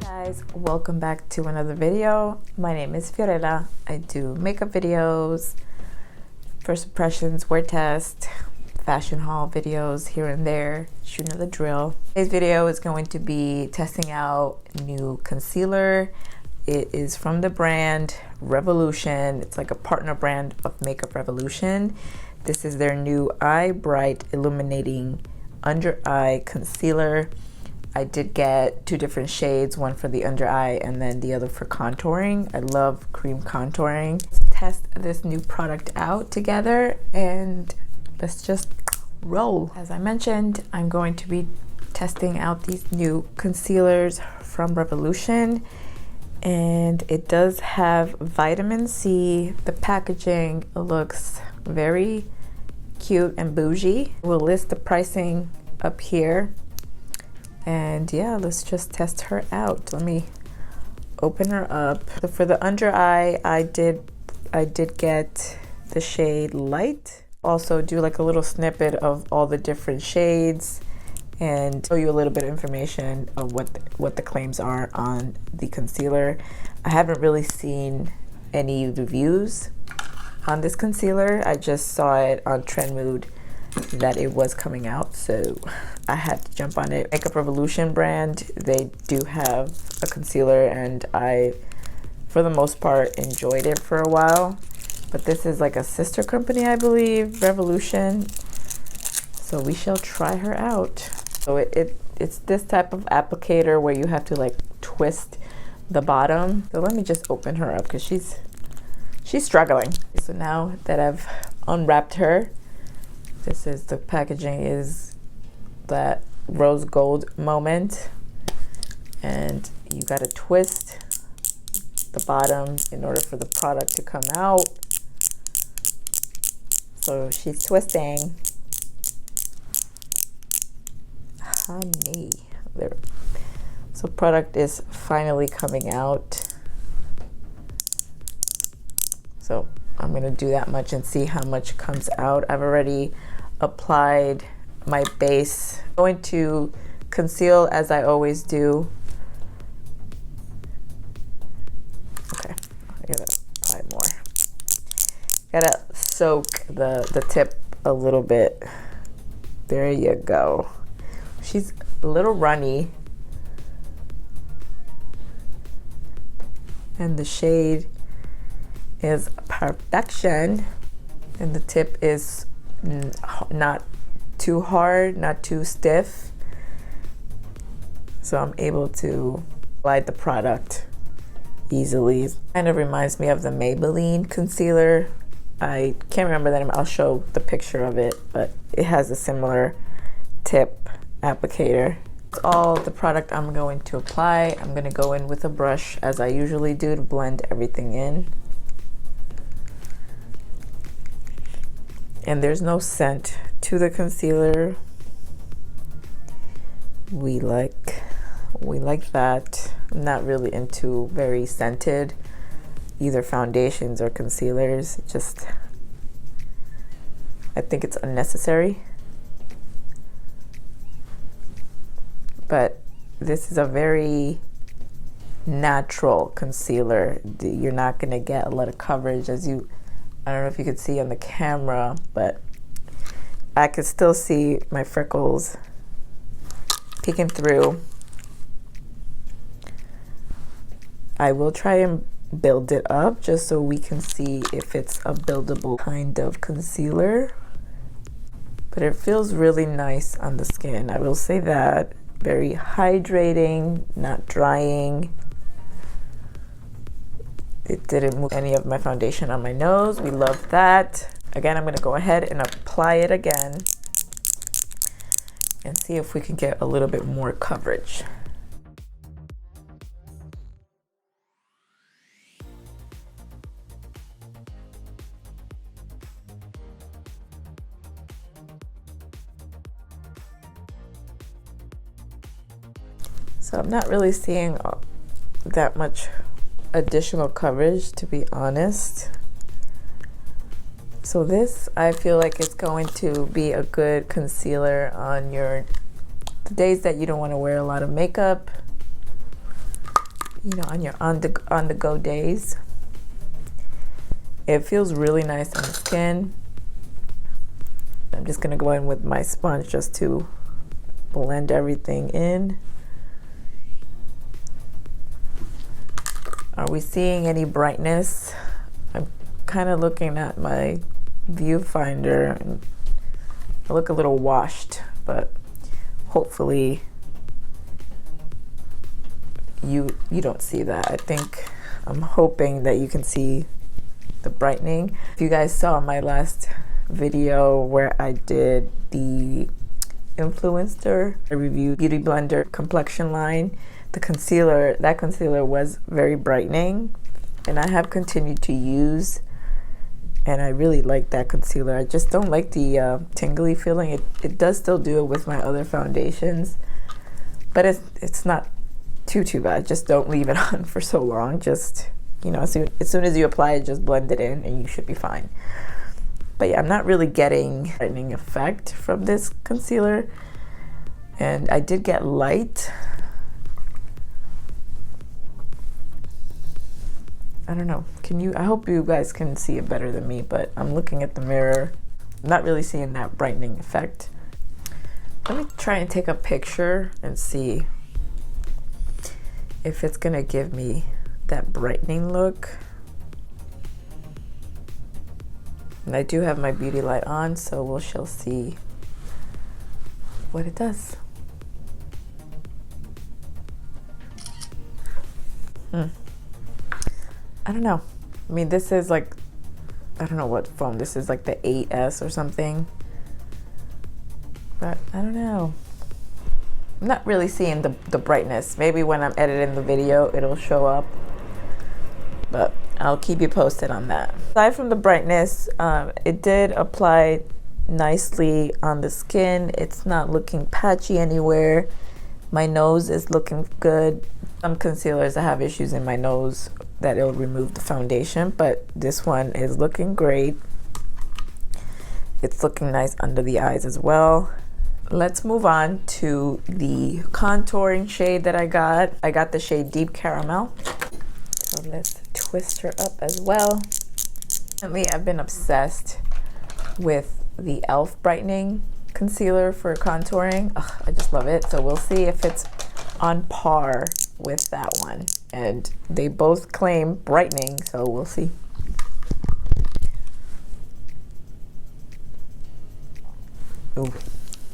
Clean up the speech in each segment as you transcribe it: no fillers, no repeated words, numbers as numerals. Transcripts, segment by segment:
Guys, welcome back to another video. My name is Fiorella. I do makeup videos, first impressions, wear test, fashion haul videos here and there. You know the drill. Today's video is going to be testing out new concealer. It is from the brand Revolution. It's like a partner brand of Makeup Revolution. This is their new Eye Bright Illuminating Under Eye Concealer. I did get two different shades, one for the under eye and then the other for contouring. I love cream contouring. Let's test this new product out together and let's just roll. As I mentioned, I'm going to be testing out these new concealers from Revolution, and it does have vitamin C. The packaging looks very cute and bougie. We'll list the pricing up here. And yeah, let's just test her out. Let me open her up. So for the under eye, I did get the shade Light. Also do like a little snippet of all the different shades and show you a little bit of information of what the claims are on the concealer. I haven't really seen any reviews on this concealer. I just saw it on Trendmood that it was coming out, so I had to jump on it. Makeup Revolution brand, they do have a concealer and I, for the most part, enjoyed it for a while. But this is like a sister company, I believe, Revolution. So we shall try her out. So it's this type of applicator where you have to like twist the bottom. So let me just open her up because she's struggling. So now that I've unwrapped her, this is the packaging, is that rose gold moment, and you got to twist the bottom in order for the product to come out. So she's twisting. Honey, there. So product is finally coming out. So I'm gonna do that much and see how much comes out. I've already applied my base. I'm going to conceal as I always do. Okay, I gotta apply more. Gotta soak the tip a little bit. There you go. She's a little runny. And the shade is perfection. And the tip is not too hard, not too stiff, so I'm able to apply the product easily. It kind of reminds me of the Maybeline concealer. I can't remember the name. I'll show the picture of it, but it has a similar tip applicator. That's all the product I'm going to apply. I'm going to go in with a brush as I usually do to blend everything in. And there's no scent to the concealer. We like that. I'm not really into very scented, either foundations or concealers. Just, I think it's unnecessary. But this is a very natural concealer. You're not gonna get a lot of coverage, as you, I don't know if you could see on the camera, but I could still see my freckles peeking through. I will try and build it up just so we can see if it's a buildable kind of concealer. But it feels really nice on the skin, I will say that. Very hydrating, not drying. It didn't move any of my foundation on my nose. We love that. Again, I'm going to go ahead and apply it again and see if we can get a little bit more coverage. So I'm not really seeing that much additional coverage, to be honest. So this, I feel like it's going to be a good concealer on the days that you don't want to wear a lot of makeup, you know, on your on the go days. It feels really nice on the skin. I'm just gonna go in with my sponge just to blend everything in. Are we seeing any brightness? I'm kind of looking at my viewfinder and I look a little washed, but hopefully you don't see that. I'm hoping that you can see the brightening. If you guys saw my last video where I did the influencer, I reviewed Beauty Blender complexion line, the concealer, that concealer was very brightening, and I have continued to use, and I really like that concealer. I just don't like the tingly feeling. It does still do it with my other foundations, but it's not too bad. Just don't leave it on for so long. Just, you know, as soon as you apply it, just blend it in and you should be fine. But yeah, I'm not really getting a brightening effect from this concealer, and I did get light. I don't know, I hope you guys can see it better than me, but I'm looking at the mirror, not really seeing that brightening effect. Let me try and take a picture and see if it's gonna give me that brightening look. And I do have my beauty light on, so we shall see what it does. I don't know. I mean, this is like, I don't know what foam. This is like the 8S or something. But I don't know. I'm not really seeing the brightness. Maybe when I'm editing the video, it'll show up. But I'll keep you posted on that. Aside from the brightness, it did apply nicely on the skin. It's not looking patchy anywhere. My nose is looking good. Some concealers, I have issues in my nose that it'll remove the foundation, but this one is looking great. It's looking nice under the eyes as well. Let's move on to the contouring shade that I got. I got the shade Deep Caramel. So let's twist her up as well. Recently, I've been obsessed with the e.l.f. brightening concealer for contouring. Ugh, I just love it. So we'll see if it's on par with that one. And they both claim brightening, so we'll see. Ooh,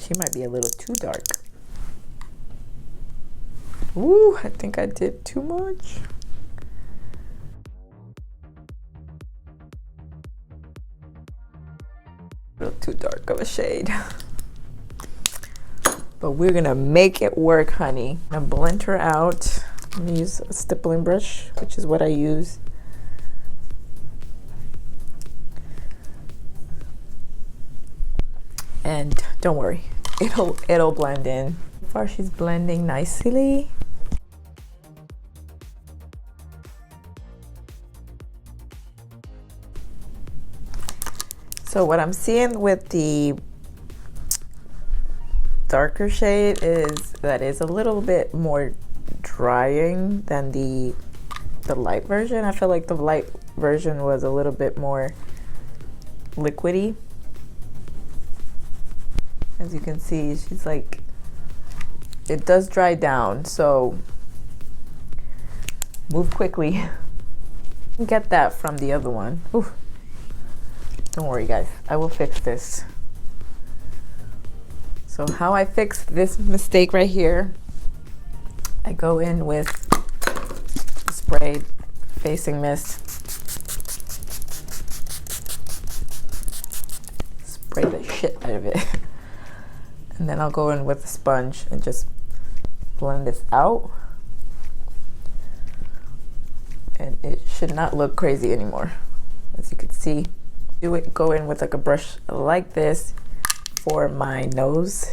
she might be a little too dark. Ooh, I think I did too much. A little too dark of a shade. But we're gonna make it work, honey. I'm gonna blend her out. I'm gonna use a stippling brush, which is what I use. And don't worry, it'll blend in. So far, she's blending nicely. So what I'm seeing with the darker shade is that it's a little bit more drying than the light version. I feel like the light version was a little bit more liquidy. As you can see, she's like, it does dry down, so move quickly. Get that from the other one. Ooh. Don't worry, guys, I will fix this. So how I fix this mistake right here, I go in with spray facing mist, spray the shit out of it, and then I'll go in with a sponge and just blend this out, and it should not look crazy anymore. As you can see, go in with like a brush like this for my nose.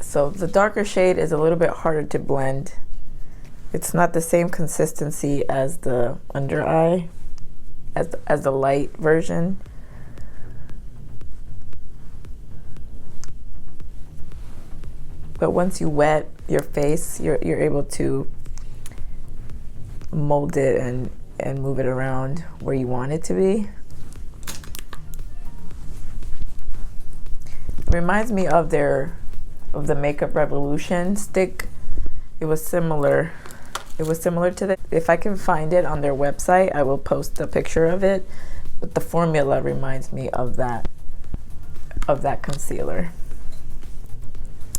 So the darker shade is a little bit harder to blend It's not the same consistency as the under eye, as the light version. But once you wet your face, you're able to mold it and move it around where you want it to be. It reminds me of the Makeup Revolution stick. It was similar to that. If I can find it on their website, I will post a picture of it. But the formula reminds me of that concealer.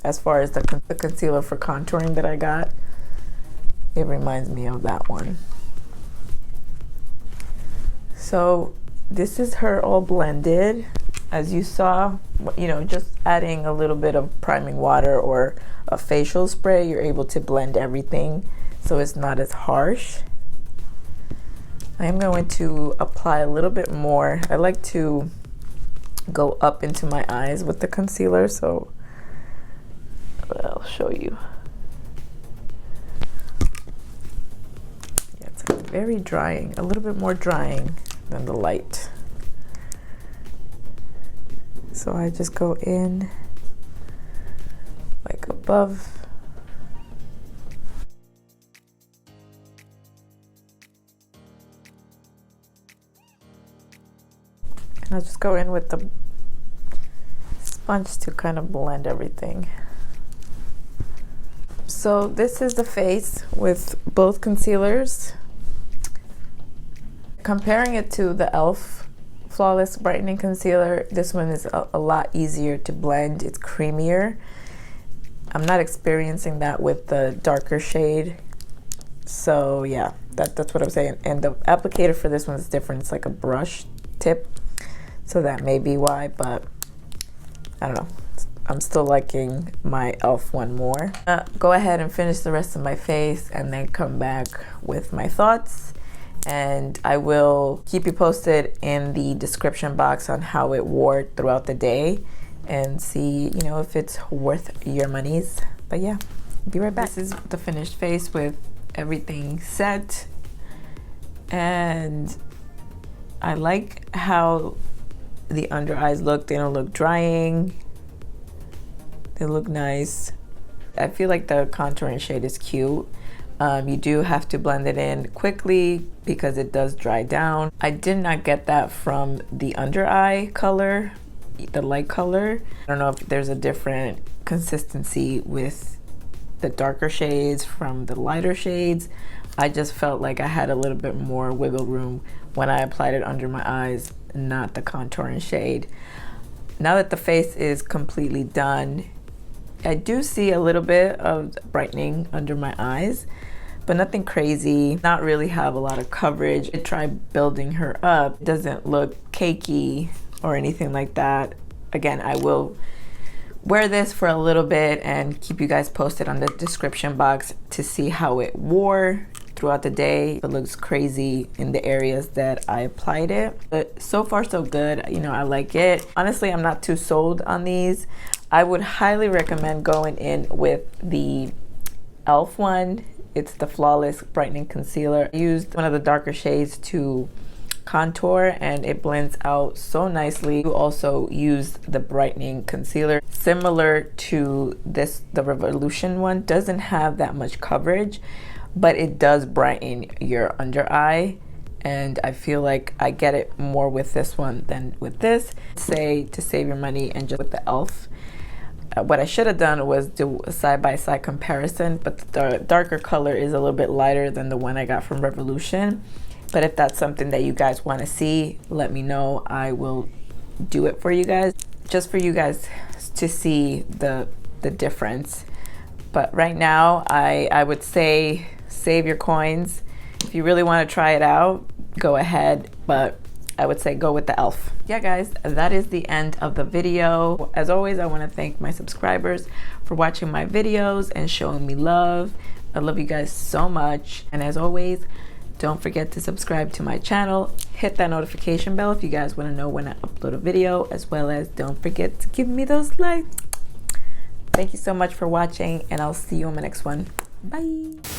As far as the concealer for contouring that I got, it reminds me of that one. So this is her all blended. As you saw, you know, just adding a little bit of priming water or a facial spray, you're able to blend everything so it's not as harsh. I am going to apply a little bit more. I like to go up into my eyes with the concealer, so I'll show you. Yeah, it's very drying, a little bit more drying than the light. So I just go in like above. And I'll just go in with the sponge to kind of blend everything. So this is the face with both concealers. Comparing it to the e.l.f. Flawless Brightening Concealer, this one is a lot easier to blend. It's creamier. I'm not experiencing that with the darker shade. So yeah, that's what I'm saying. And the applicator for this one is different. It's like a brush tip. So that may be why, but I don't know. I'm still liking my e.l.f. one more. Go ahead and finish the rest of my face and then come back with my thoughts. And I will keep you posted in the description box on how it wore throughout the day and see, you know, if it's worth your monies. But yeah, be right back. This is the finished face with everything set. And I like how the under eyes look. They don't look drying. They look nice. I feel like the contouring shade is cute. You do have to blend it in quickly because it does dry down. I did not get that from the under eye color, the light color. I don't know if there's a different consistency with the darker shades from the lighter shades. I just felt like I had a little bit more wiggle room when I applied it under my eyes, not the contouring shade. Now that the face is completely done, I do see a little bit of brightening under my eyes, but nothing crazy. Not really have a lot of coverage. I tried building her up. It doesn't look cakey or anything like that. Again, I will wear this for a little bit and keep you guys posted on the description box to see how it wore throughout the day. It looks crazy in the areas that I applied it, but so far so good. You know, I like it. Honestly, I'm not too sold on these. I would highly recommend going in with the e.l.f. one. It's the Flawless Brightening Concealer. I used one of the darker shades to contour and it blends out so nicely. You also use the brightening concealer similar to this, the Revolution one. Doesn't have that much coverage, but it does brighten your under eye. And I feel like I get it more with this one than with this. Say to save your money and just with the e.l.f. What I should have done was do a side-by-side comparison, but the darker color is a little bit lighter than the one I got from Revolution. But if that's something that you guys want to see, let me know. I will do it for you guys, just for you guys to see the difference. But right now, I would say save your coins. If you really want to try it out, go ahead, but I would say go with the e.l.f. Yeah guys, that is the end of the video. As always, I want to thank my subscribers for watching my videos and showing me love. I love you guys so much. And as always, don't forget to subscribe to my channel. Hit that notification bell if you guys want to know when I upload a video, as well as don't forget to give me those likes. Thank you so much for watching, and I'll see you on my next one. Bye.